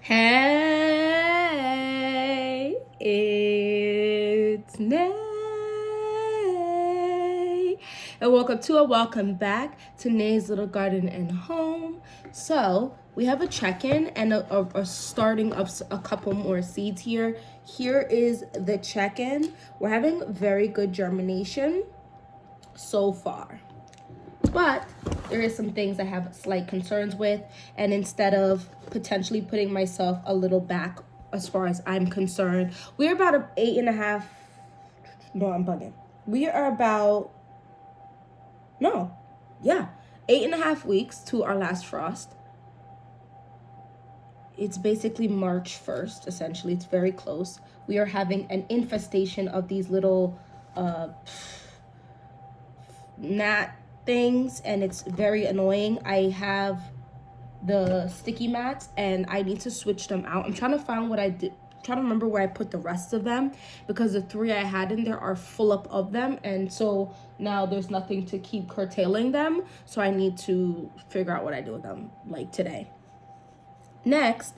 Hey, it's Nay, and welcome back to Nay's Little Garden and Home. So we have a check-in and a starting of a couple more seeds here. Here is the check-in. We're having very good germination so far, but there is some things I have slight concerns with, and instead of potentially putting myself a little back as far as I'm concerned, we're about I'm bugging. We are about, 8.5 weeks to our last frost. It's basically March 1st, essentially. It's very close. We are having an infestation of these little gnat things, and it's very annoying. I have the sticky mats and I need to switch them out. I'm trying to find what I did, trying to remember where I put the rest of them, because the 3 I had in there are full up of them, and so now there's nothing to keep curtailing them, so I need to figure out what I do with them like today. Next,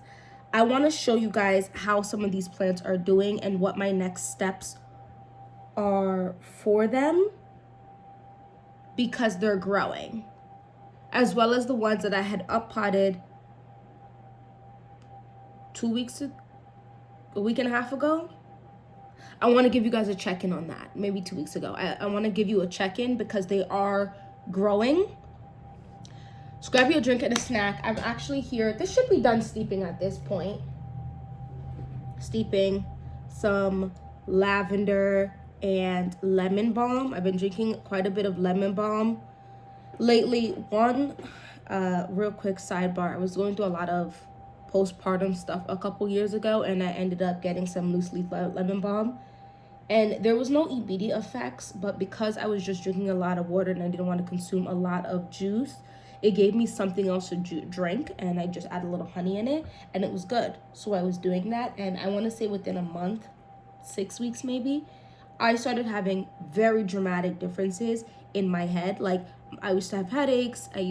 I want to show you guys how some of these plants are doing and what my next steps are for them, because they're growing, as well as the ones that I had up potted a week and a half ago. I want to give you guys a check-in on that. Maybe 2 weeks ago. I want to give you a check-in because they are growing. So grab you a drink and a snack. I'm actually here. This should be done steeping at this point. Steeping some lavender and lemon balm. I've been drinking quite a bit of lemon balm lately. One real quick sidebar, I was going through a lot of postpartum stuff a couple years ago, and I ended up getting some loose leaf lemon balm, and there was no immediate effects, but because I was just drinking a lot of water and I didn't want to consume a lot of juice, it gave me something else to drink, and I just added a little honey in it, and it was good. So I was doing that, and I want to say within a month, 6 weeks maybe, I started having very dramatic differences in my head. Like, I used to have headaches. I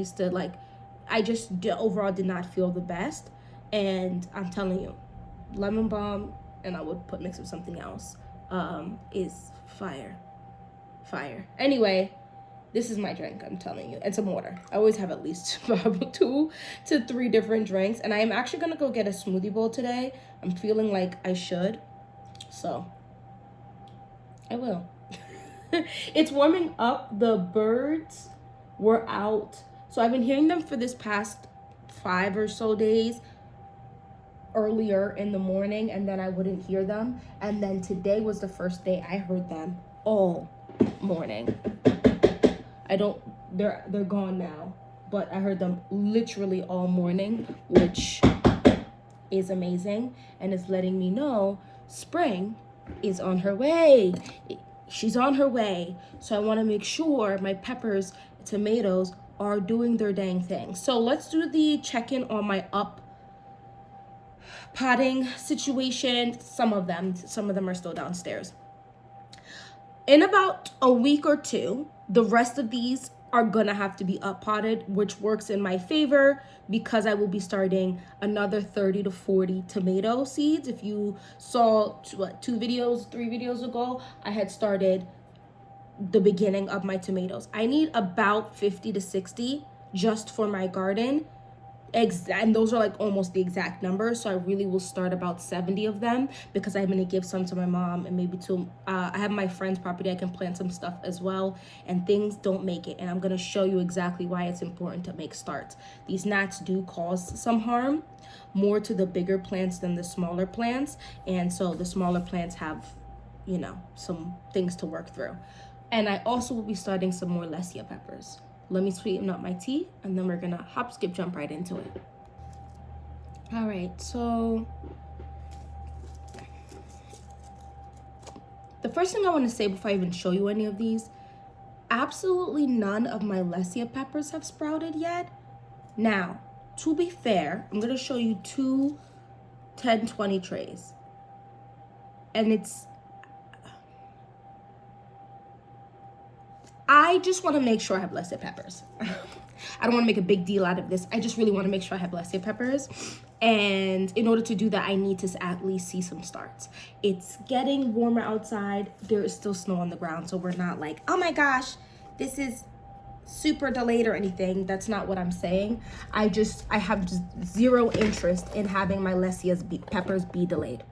just overall did not feel the best. And I'm telling you, lemon balm, and I would mix with something else, is fire. Anyway, this is my drink, I'm telling you. And some water. I always have at least 2 to 3 different drinks. And I am actually going to go get a smoothie bowl today. I'm feeling like I should. So I will. It's warming up. The birds were out. So I've been hearing them for this past 5 or so days earlier in the morning, and then I wouldn't hear them. And then today was the first day I heard them all morning. They're gone now, but I heard them literally all morning, which is amazing, and it's letting me know spring is on her way. She's on her way. So I want to make sure my peppers, tomatoes are doing their dang thing. So let's do the check-in on my up potting situation. Some of them are still downstairs. In about a week or 2, the rest of these are gonna have to be up potted, which works in my favor because I will be starting another 30 to 40 tomato seeds. If you saw 3 videos ago, I had started the beginning of my tomatoes. I need about 50 to 60 just for my garden. And those are like almost the exact number, so I really will start about 70 of them because I'm going to give some to my mom, and maybe to I have my friend's property. I can plant some stuff as well, and things don't make it, and I'm going to show you exactly why it's important to make starts. These gnats do cause some harm, more to the bigger plants than the smaller plants, and so the smaller plants have, some things to work through. And I also will be starting some more Lesia peppers. Let me sweeten up my tea, and then we're gonna hop, skip, jump right into it. All right, so the first thing I want to say before I even show you any of these, absolutely none of my Lesia peppers have sprouted yet. Now, to be fair, I'm gonna show you 2 10-20 trays, and I just want to make sure I have Lesia peppers. I don't want to make a big deal out of this. I just really want to make sure I have Lesia peppers. And in order to do that, I need to at least see some starts. It's getting warmer outside. There is still snow on the ground, so we're not like, oh my gosh, this is super delayed or anything. That's not what I'm saying. I have just zero interest in having my peppers be delayed.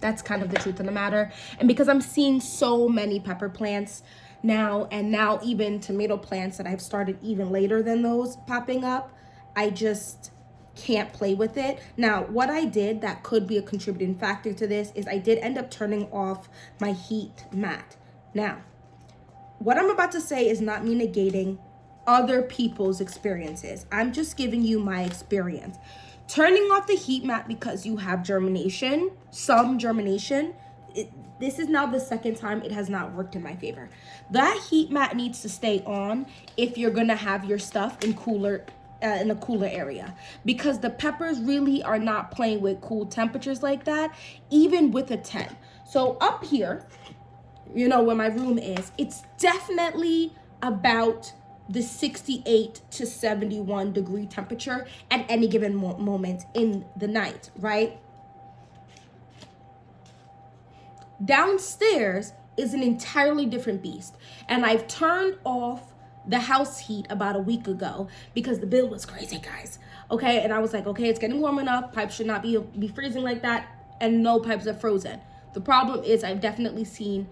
That's kind of the truth of the matter. And because I'm seeing so many pepper plants now, and now even tomato plants that I've started even later than those popping up, I just can't play with it. Now, what I did that could be a contributing factor to this is I did end up turning off my heat mat. Now, what I'm about to say is not me negating other people's experiences. I'm just giving you my experience. Turning off the heat mat because you have germination, some germination, this is now the second time it has not worked in my favor. That heat mat needs to stay on if you're gonna have your stuff in a cooler area, because the peppers really are not playing with cool temperatures like that, even with a 10. So up here, you know, where my room is, it's definitely about the 68 to 71 degree temperature at any given moment in the night, right? Downstairs is an entirely different beast. And I've turned off the house heat about a week ago because the bill was crazy, guys. Okay, and I was like, okay, it's getting warm enough. Pipes should not be freezing like that, and no pipes are frozen. The problem is I've definitely seen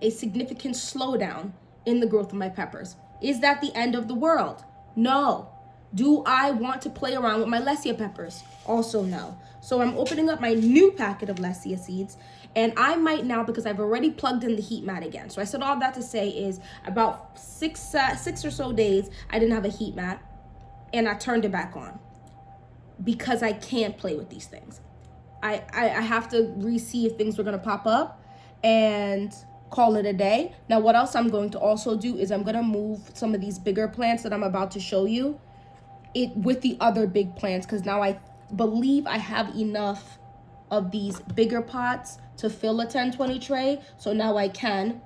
a significant slowdown in the growth of my peppers. Is that the end of the world? No. Do I want to play around with my Lesia peppers? Also no. So I'm opening up my new packet of Lesia seeds, and I might now, because I've already plugged in the heat mat again. So I said all that to say is about six or so days I didn't have a heat mat, and I turned it back on because I can't play with these things. I have to see if things were gonna pop up and call it a day. Now, what else I'm going to also do is I'm gonna move some of these bigger plants that I'm about to show you with the other big plants, because now I believe I have enough of these bigger pots to fill a 1020 tray. So now I can,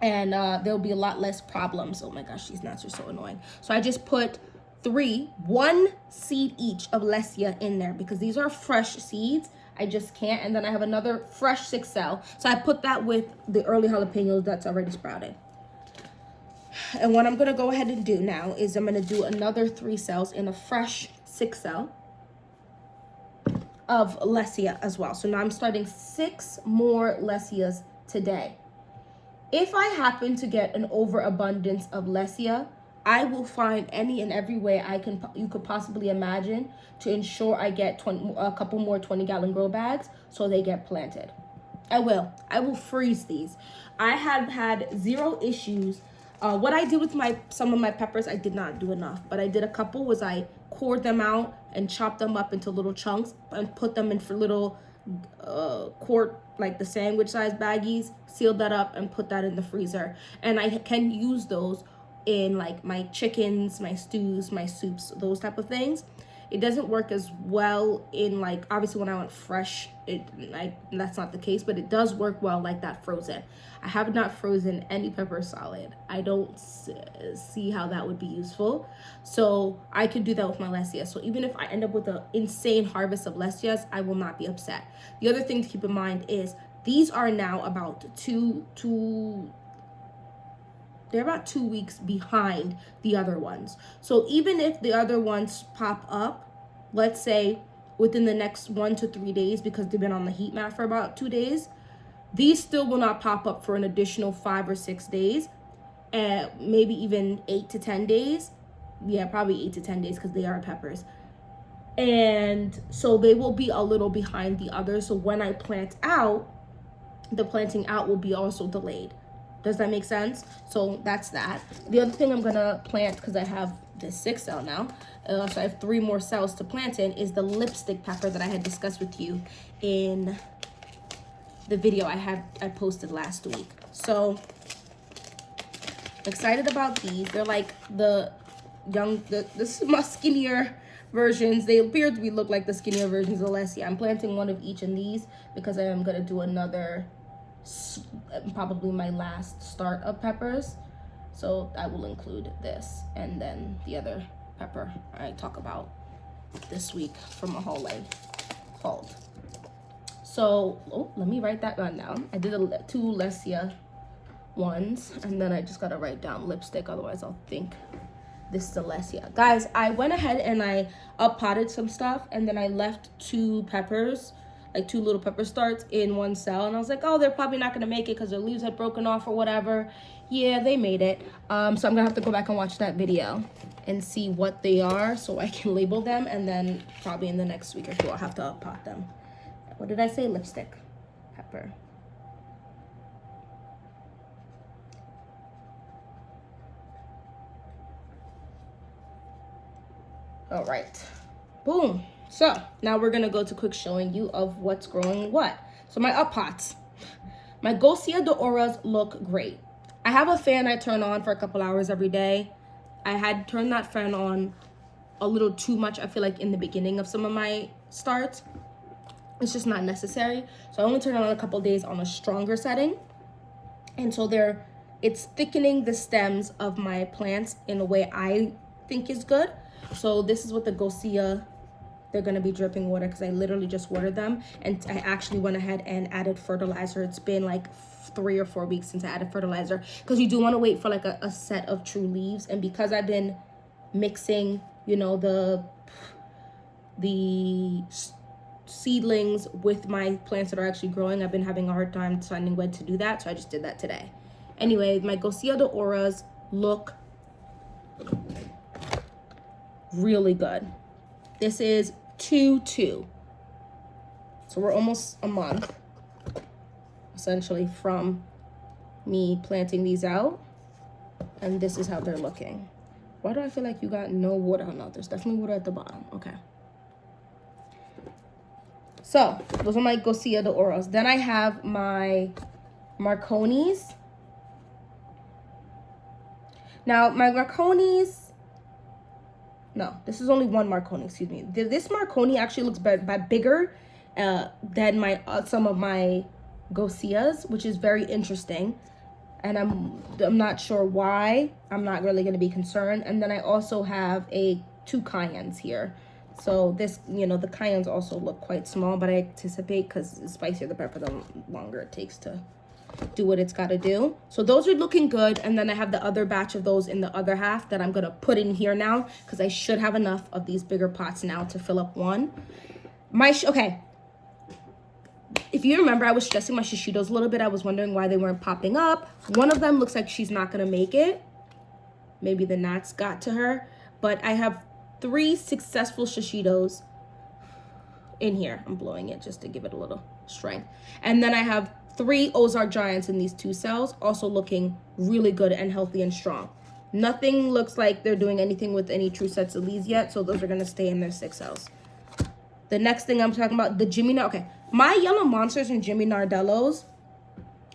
and there'll be a lot less problems. Oh my gosh, these gnats are so annoying. So I just put one seed each of Lesia in there because these are fresh seeds. I just can't. And then I have another fresh 6 cell. So I put that with the early jalapenos that's already sprouted. And what I'm going to go ahead and do now is I'm going to do another 3 cells in a fresh 6 cell of Lesia as well. So now I'm starting 6 more Lesias today. If I happen to get an overabundance of Lesia, I will find any and every way you could possibly imagine to ensure I get a couple more 20-gallon grow bags so they get planted. I will freeze these. I have had 0 issues. What I did with some of my peppers, I did not do enough, but I did a couple was I cored them out and chopped them up into little chunks and put them in for little quart, like the sandwich size baggies, sealed that up and put that in the freezer. And I can use those in like my chickens, my stews, my soups, those type of things. It doesn't work as well in, like, obviously when I want fresh, that's not the case, but it does work well like that frozen. I have not frozen any pepper solid. I don't see how that would be useful. So I could do that with my Lesia. So even if I end up with an insane harvest of Lesias, I will not be upset. The other thing to keep in mind is these are now about they're about 2 weeks behind the other ones. So even if the other ones pop up, let's say within the next 1 to 3 days, because they've been on the heat mat for about 2 days, these still will not pop up for an additional 5 or 6 days, and maybe even 8 to 10 days. Yeah, probably 8 to 10 days because they are peppers. And so they will be a little behind the others. So when I plant out, the planting out will be also delayed. Does that make sense? So that's that. The other thing I'm gonna plant, because I have this 6 cell now, so I have 3 more cells to plant in, is the lipstick pepper that I had discussed with you in the video I posted last week. So excited about these. They're like the skinnier versions. They appear to look like the skinnier versions of Lesia. I'm planting one of each in these because I am gonna do another, probably my last start of peppers, so I will include this and then the other pepper I talk about this week from a hallway hauled. So, let me write that one down. I did 2 Lesia ones, and then I just gotta write down lipstick, otherwise I'll think this is a Lesia. Guys, I went ahead and I up-potted some stuff, and then I left 2 peppers, like 2 little pepper starts in one cell, and I was like, oh, they're probably not gonna make it because their leaves had broken off or whatever. Yeah, they made it. So I'm gonna have to go back and watch that video and see what they are so I can label them, and then probably in the next week or 2 I'll have to up-pot them. What did I say? Lipstick, pepper. All right, boom. So now we're gonna go to quick showing you of what's growing what. So my up pots, my Gosia de Auras look great. I have a fan I turn on for a couple hours every day. I had turned that fan on a little too much, I feel like, in the beginning of some of my starts. It's just not necessary. So I only turn it on a couple days on a stronger setting. And so it's thickening the stems of my plants in a way I think is good. So this is what the Gosia, they're gonna be dripping water because I literally just watered them. And I actually went ahead and added fertilizer. It's been like 3 or 4 weeks since I added fertilizer, because you do want to wait for like a set of true leaves. And because I've been mixing, you know, the seedlings with my plants that are actually growing, I've been having a hard time deciding when to do that, so I just did that today. Anyway, my Gosia de Auras look really good. This is 2-2, so we're almost a month essentially from me planting these out, and this is how they're looking. Why do I feel like you got no water? Oh no, there's definitely water at the bottom. Okay. So, those are my Gosia de Auras. Then I have my Marconis. Now, my Marconis... No, this is only one Marconi, excuse me. This Marconi actually looks bigger than some of my Gosias, which is very interesting. And I'm not sure why. I'm not really going to be concerned. And then I also have 2 Cayennes here. So this, you know, the cayennes also look quite small, but I anticipate, because the spicier the pepper, the longer it takes to do what it's got to do. So those are looking good. And then I have the other batch of those in the other half that I'm going to put in here now, because I should have enough of these bigger pots now to fill up one. Okay. If you remember, I was stressing my shishitos a little bit. I was wondering why they weren't popping up. One of them looks like she's not going to make it. Maybe the gnats got to her. But I have 3 successful shishitos in here. I'm blowing it just to give it a little strength. And then I have 3 Ozark Giants in these 2 cells, also looking really good and healthy and strong. Nothing looks like they're doing anything with any true sets of leaves yet, so those are going to stay in their 6 cells. The next thing I'm talking about, the Jimmy... Okay, my Yellow Monsters and Jimmy Nardellos,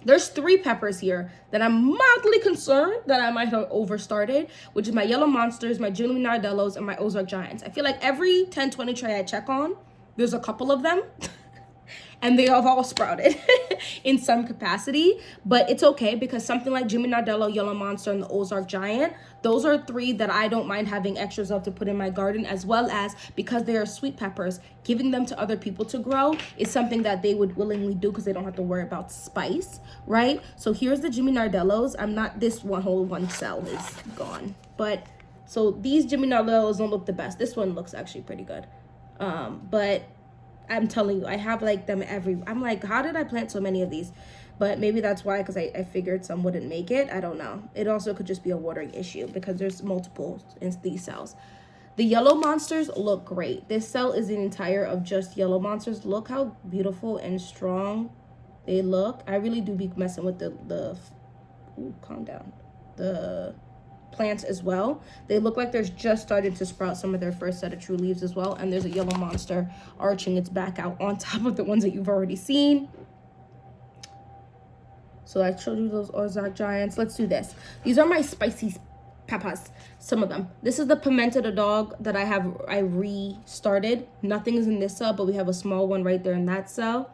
there's 3 peppers here that I'm mildly concerned that I might have overstarted, which is my Yellow Monsters, my Jimmy Nardellos, and my Ozark Giants. I feel like every 10-20 tray I check on, there's a couple of them. And they have all sprouted in some capacity. But it's okay, because something like Jimmy Nardello, Yellow Monster, and the Ozark Giant, those are 3 that I don't mind having extras of to put in my garden, as well as, because they are sweet peppers, giving them to other people to grow is something that they would willingly do, because they don't have to worry about spice, right? So here's the Jimmy Nardellos. This whole one cell is gone. But, so these Jimmy Nardellos don't look the best. This one looks actually pretty good. But I'm telling you, I have like them I'm like, how did I plant so many of these? But maybe that's why, because I figured some wouldn't make it. I don't know. It also could just be a watering issue, because there's multiple in these cells. The Yellow Monsters look great. This cell is an entire of just Yellow Monsters. Look how beautiful and strong they look. I really do be messing with calm down. The plants as well. They look like they're just starting to sprout some of their first set of true leaves as well. And there's a Yellow Monster arching its back out on top of the ones that you've already seen. So I showed you those Ozark Giants. Let's do this. These are my spicy peppers, some of them. This is the Pimenta de Dog that I restarted. Nothing is in this cell, but we have a small one right there in that cell.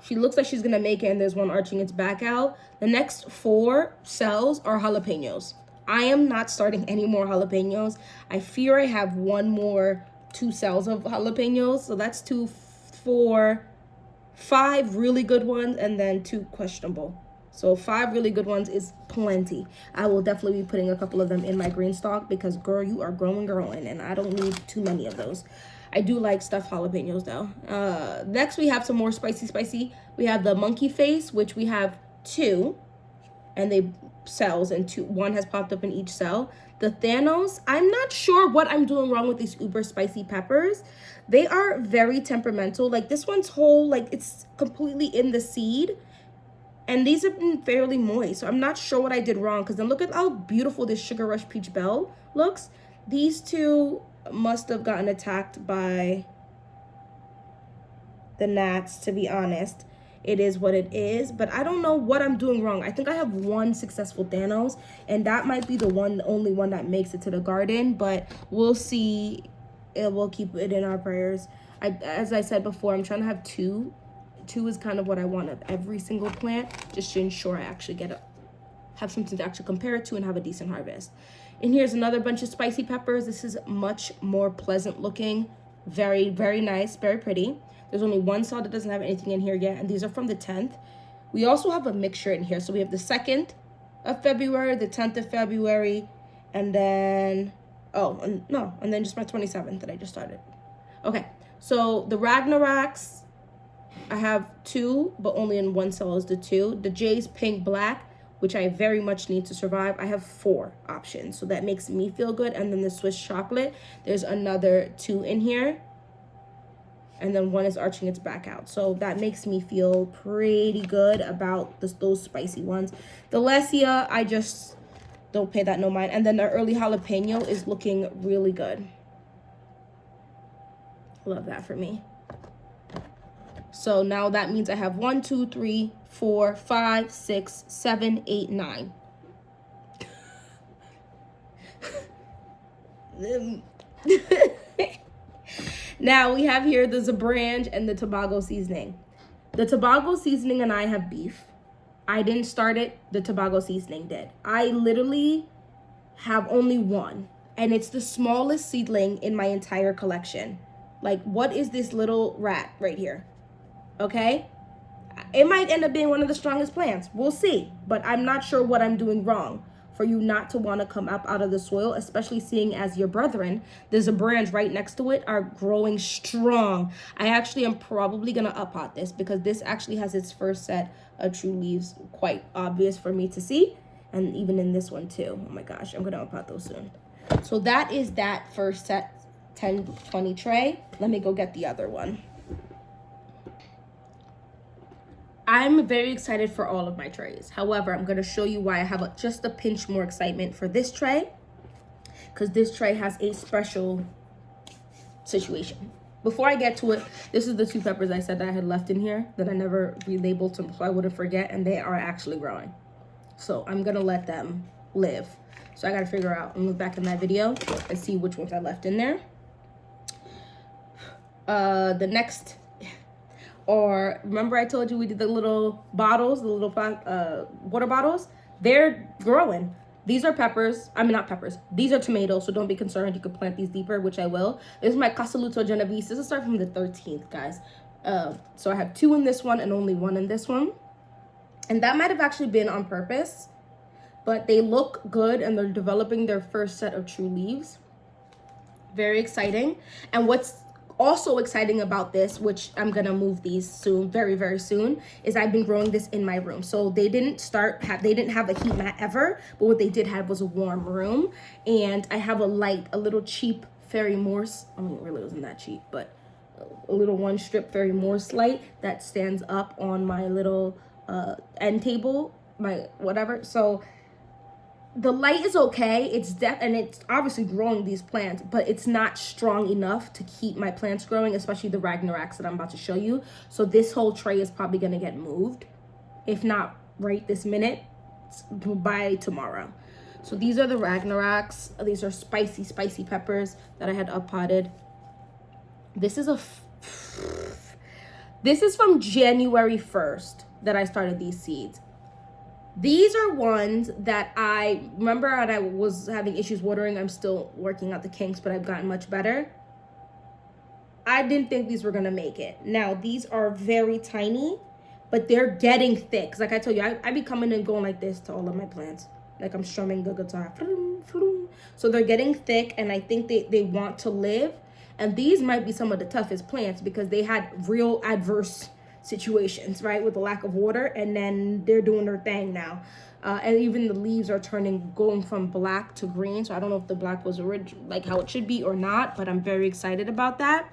She looks like she's gonna make it, and there's one arching its back out. The next 4 cells are jalapenos. I am not starting any more jalapenos. I fear I have one more 2 cells of jalapenos. So that's 2, 4, 5 really good ones, and then 2 questionable. So 5 really good ones is plenty. I will definitely be putting a couple of them in my green stock because, girl, you are growing, and I don't need too many of those. I do like stuffed jalapenos though. Next we have some more spicy. We have the monkey face, which we have 2, and they cells, and 1 has popped up in each cell. The Thanos, I'm not sure what I'm doing wrong with these uber spicy peppers. They are very temperamental. Like this one's whole, like it's completely in the seed. And these have been fairly moist. So I'm not sure what I did wrong, because then look at how beautiful this Sugar Rush Peach Bell looks. These 2 must have gotten attacked by the gnats, to be honest. It is what it is, but I don't know what I'm doing wrong. I think I have 1 successful Thanos, and that might be the only one that makes it to the garden, but we'll see. We'll keep it in our prayers. As I said before, I'm trying to have 2. 2 is kind of what I want of every single plant, just to ensure I actually have something to actually compare it to and have a decent harvest. And here's another bunch of spicy peppers. This is much more pleasant looking. Very, very nice, very pretty. There's only 1 cell that doesn't have anything in here yet, and these are from the 10th. We also have a mixture in here. So we have the 2nd of February, the 10th of February, and then, and then just my 27th that I just started. Okay, so the Ragnaraks, I have 2, but only in 1 cell is the 2. The Jay's Pink Black, which I very much need to survive, I have 4 options. So that makes me feel good. And then the Swiss Chocolate, there's another 2 in here. And then 1 is arching its back out. So that makes me feel pretty good about those spicy ones. The Lesia, I just don't pay that no mind. And then the early jalapeno is looking really good. Love that for me. So now that means I have 1, 2, 3, 4, 5, 6, 7, 8, 9. Now we have here the Zabranch and the Tobago seasoning. The Tobago seasoning and I have beef. I didn't start it. The Tobago seasoning did. I literally have only 1, and it's the smallest seedling in my entire collection. Like, what is this little rat right here? Okay, it might end up being one of the strongest plants. We'll see, but I'm not sure what I'm doing wrong for you not to want to come up out of the soil, especially seeing as your brethren, there's a branch right next to it, are growing strong. I actually am probably going to uppot this because this actually has its first set of true leaves, quite obvious for me to see. And even in this one too. Oh my gosh, I'm going to uppot those soon. So that is that first set, 10-20 tray. Let me go get the other one. I'm very excited for all of my trays. However, I'm going to show you why I have just a pinch more excitement for this tray, because this tray has a special situation. Before I get to it, this is the 2 peppers I said that I had left in here that I never relabeled them so I wouldn't forget, and they are actually growing. So I'm going to let them live. So I got to figure out and look back in that video and see which ones I left in there. The next... Or remember I told you we did the little bottles, the little water bottles? They're growing. These are peppers. I mean, not peppers. These are tomatoes, so don't be concerned. You can plant these deeper, which I will. This is my Casaluto Genovese. This will start from the 13th, guys. So I have 2 in this one and only 1 in this one. And that might have actually been on purpose. But they look good, and they're developing their first set of true leaves. Very exciting. And what's also exciting about this, which I'm gonna move these soon, very, very soon, is I've been growing this in my room. So they didn't have a heat mat ever, but what they did have was a warm room. And I have a little cheap Fairy Morse. I mean, it really wasn't that cheap, but a little 1-strip Fairy Morse light that stands up on my little end table, my whatever. So the light is okay. And it's obviously growing these plants, but it's not strong enough to keep my plants growing, especially the Ragnaraks that I'm about to show you. So this whole tray is probably gonna get moved, if not right this minute, by tomorrow. So these are the Ragnaraks. These are spicy, spicy peppers that I had uppotted. This is this is from January 1st that I started these seeds. These are ones that I remember I was having issues watering. I'm still working out the kinks, but I've gotten much better. I didn't think these were gonna make it. Now these are very tiny, but they're getting thick. Like I told you, I be coming and going like this to all of my plants. Like I'm strumming the guitar. So they're getting thick, and I think they want to live. And these might be some of the toughest plants because they had real adverse situations, right? With the lack of water, and then they're doing their thing now. And even the leaves are going from black to green. So I don't know if the black was like how it should be or not, but I'm very excited about that.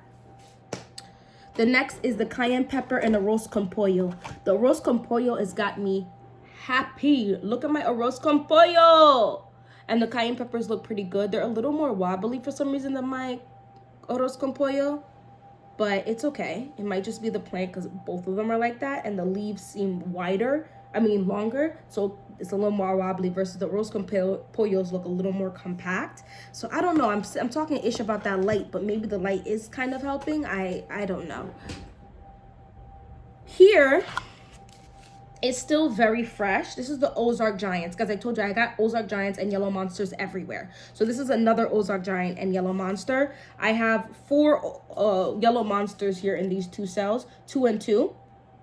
The next is the cayenne pepper and the arroz con pollo. The arroz con pollo has got me happy. Look at my arroz con pollo. And the cayenne peppers look pretty good. They're a little more wobbly for some reason than my arroz con pollo, but it's okay. It might just be the plant because both of them are like that, and the leaves seem longer, so it's a little more wobbly versus the arroz con pollos look a little more compact. So I don't know. I'm talking ish about that light, but maybe the light is kind of helping. I don't know. Here, it's still very fresh. This is the Ozark Giants, because I told you I got Ozark Giants and Yellow Monsters everywhere. So this is another Ozark Giant and Yellow Monster. I have 4 Yellow Monsters here in these 2 cells, 2 and 2,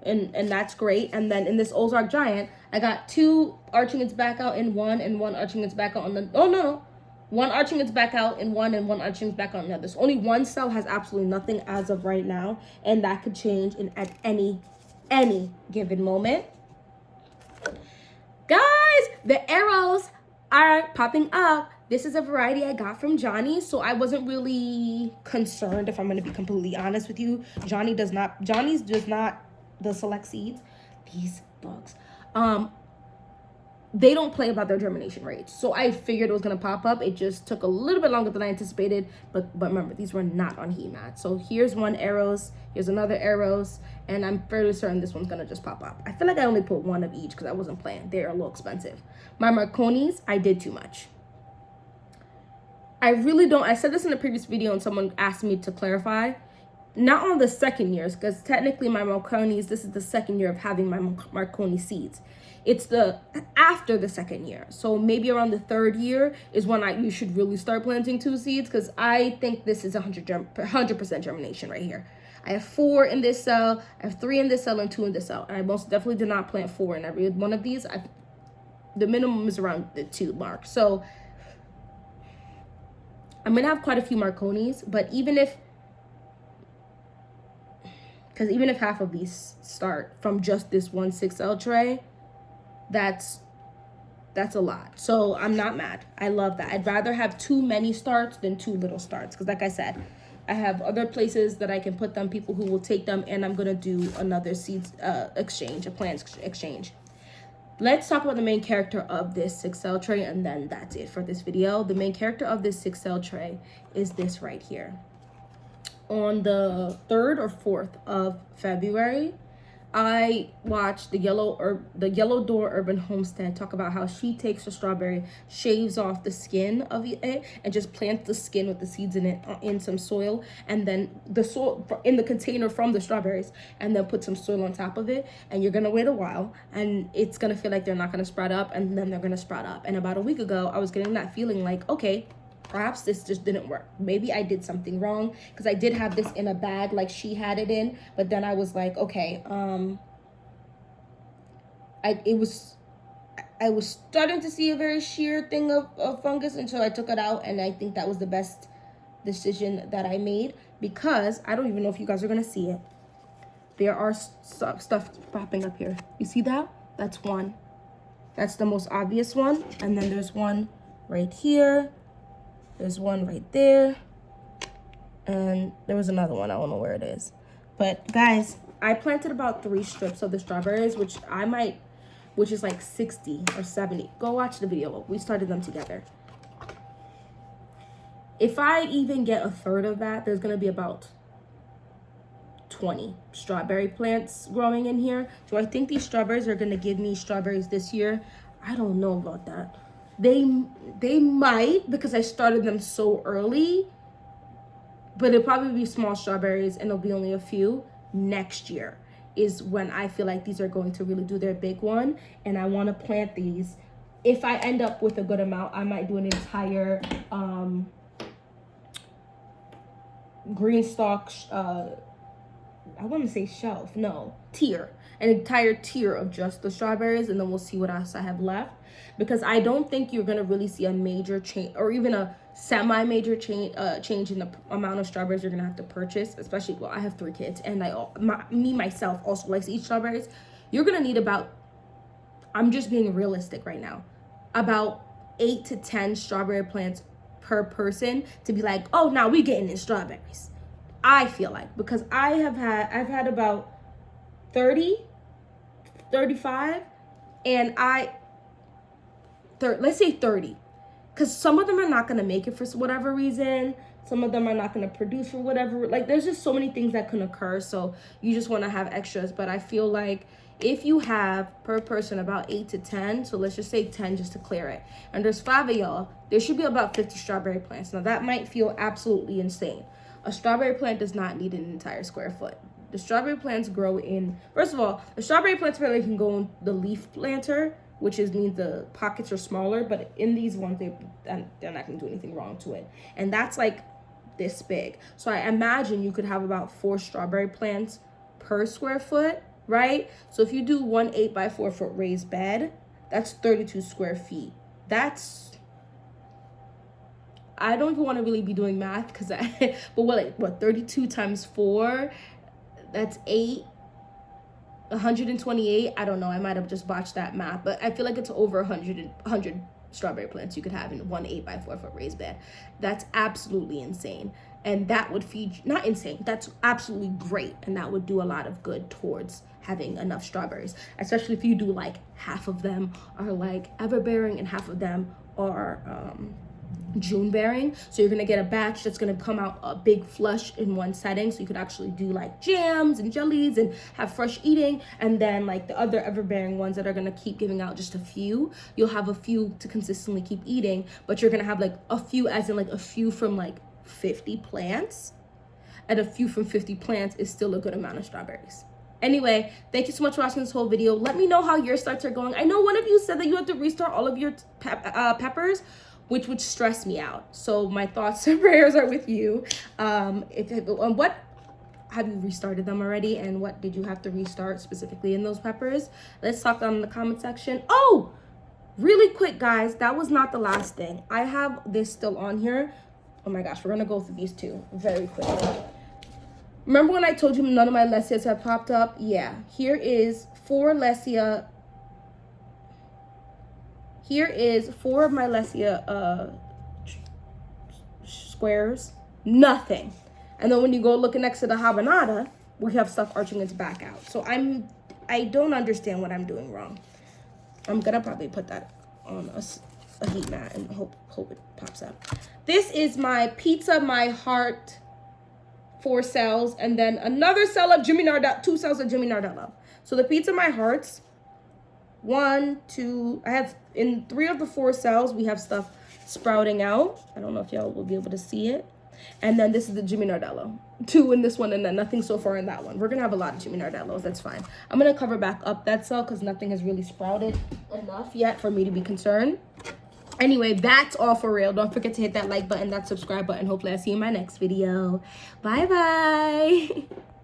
and that's great. And then in this Ozark Giant, I got 2 arching its back out in one, and 1 arching its back out on the, no. 1 arching its back out in one, and 1 arching its back out in the other. So only 1 cell has absolutely nothing as of right now, and that could change at any given moment. Guys, the arrows are popping up. This is a variety I got from Johnny, so I wasn't really concerned, if I'm going to be completely honest with you. Johnny's does not the select seeds. These bugs, they don't play about their germination rates. So I figured it was going to pop up. It just took a little bit longer than I anticipated, but remember, these were not on heat mat. So here's one arrows, here's another arrows, and I'm fairly certain this one's going to just pop up. I feel like I only put 1 of each because I wasn't playing. They're a little expensive. My Marconis, I did too much. I really don't. I said this in a previous video and someone asked me to clarify. Not on the second years, because technically my Marconis, this is the second year of having my Marconi seeds. It's the after the second year. So maybe around the 3rd year is when you should really start planting 2 seeds, because I think this is 100% germination right here. I have 4 in this cell, I have 3 in this cell, and 2 in this cell. And I most definitely did not plant 4 in every one of these. The minimum is around the 2 mark. So I'm going to have quite a few Marconis, but even if half of these start from just this 1 6L tray, that's a lot. So I'm not mad. I love that. I'd rather have too many starts than too little starts, because like I said, I have other places that I can put them, people who will take them, and I'm going to do another seeds exchange, a plant exchange. Let's talk about the main character of this 6L tray, and then that's it for this video. The main character of this 6L tray is this right here. On the 3rd or 4th of February, I watched the Yellow Door Urban Homestead talk about how she takes the strawberry, shaves off the skin of it, and just plants the skin with the seeds in it in some soil, and then the soil in the container from the strawberries, and then put some soil on top of it. And you're gonna wait a while, and it's gonna feel like they're not gonna sprout up, and then they're gonna sprout up. And about a week ago, I was getting that feeling like, okay, perhaps this just didn't work. Maybe I did something wrong, because I did have this in a bag like she had it in, but then I was like, okay, I was starting to see a very sheer thing of fungus until I took it out, and I think that was the best decision that I made, because I don't even know if you guys are gonna see it. There are stuff popping up here. You see that? That's one. That's the most obvious one, and then there's one right here. There's one right there, and there was another one. I don't know where it is. But guys, I planted about 3 strips of the strawberries, which is like 60 or 70. Go watch the video. We started them together. If I even get a third of that, there's gonna be about 20 strawberry plants growing in here. Do I think these strawberries are gonna give me strawberries this year? I don't know about that. They might, because I started them so early, but it'll probably be small strawberries, and it'll be only a few. Next year is when I feel like these are going to really do their big one, and I want to plant these. If I end up with a good amount, I might do an entire green stalk, I want to say shelf, no, tier, an entire tier of just the strawberries, and then we'll see what else I have left, because I don't think you're gonna really see a major change or even a semi-major change in the amount of strawberries you're gonna have to purchase, especially, well, I have 3 kids, and myself also likes to eat strawberries. You're gonna need about, I'm just being realistic right now, about 8 to 10 strawberry plants per person to be like, oh, now we're getting in strawberries. I feel like, because I've had about 30, 35, and let's say 30, because some of them are not going to make it for whatever reason. Some of them are not going to produce for whatever, like, there's just so many things that can occur, so you just want to have extras. But I feel like if you have per person about 8 to 10, so let's just say 10 just to clear it, and there's 5 of y'all, there should be about 50 strawberry plants. Now that might feel absolutely insane. A strawberry plant does not need an entire square foot. The strawberry plants grow in, first of all, the strawberry plants really can go in the leaf planter, which means the pockets are smaller, but in these ones, they're not gonna do anything wrong to it. And that's like this big. So I imagine you could have about 4 strawberry plants per square foot, right? So if you do 1 8 by 4 foot raised bed, that's 32 square feet. I don't even want to really be doing math, because but what 32 times 4, that's 128. I don't know, I might have just botched that math, but I feel like it's over 100 strawberry plants you could have in 1 8 by 4 foot raised bed. That's absolutely insane, and that would feed, not insane, that's absolutely great, and that would do a lot of good towards having enough strawberries, especially if you do like half of them are like everbearing and half of them are June bearing. So you're gonna get a batch that's gonna come out a big flush in one setting, so you could actually do like jams and jellies and have fresh eating. And then like the other ever-bearing ones that are gonna keep giving out just a few, you'll have a few to consistently keep eating, but you're gonna have like a few, as in like a few from like 50 plants, and a few from 50 plants is still a good amount of strawberries. Anyway, thank you so much for watching this whole video. Let me know how your starts are going. I know one of you said that you have to restart all of your peppers, which would stress me out. So my thoughts and prayers are with you. What have you restarted them already, and what did you have to restart specifically in those peppers? Let's talk down in the comment section. Oh, really quick, guys, that was not the last thing. I have this still on here. Oh my gosh, we're gonna go through these two very quickly. Remember when I told you none of my Lessias had popped up? Yeah, here is 4 Lessia. Here is 4 of my Lessia squares, nothing. And then when you go looking next to the habanada, we have stuff arching its back out. So I don't understand what I'm doing wrong. I'm gonna probably put that on a heat mat and hope it pops up. This is my Pizza My Heart 4 cells, and then another cell of Jimmy Nardello, 2 cells of Jimmy Nardello. So the Pizza My Hearts, 1, 2, I have in 3 of the 4 cells, we have stuff sprouting out. I don't know if y'all will be able to see it. And then this is the Jimmy Nardello, 2 in this one, and then nothing so far in that one. We're gonna have a lot of Jimmy Nardellos, that's fine. I'm gonna cover back up that cell because nothing has really sprouted enough yet for me to be concerned. Anyway, that's all for real. Don't forget to hit that like button, that subscribe button. Hopefully I see you in my next video. Bye bye.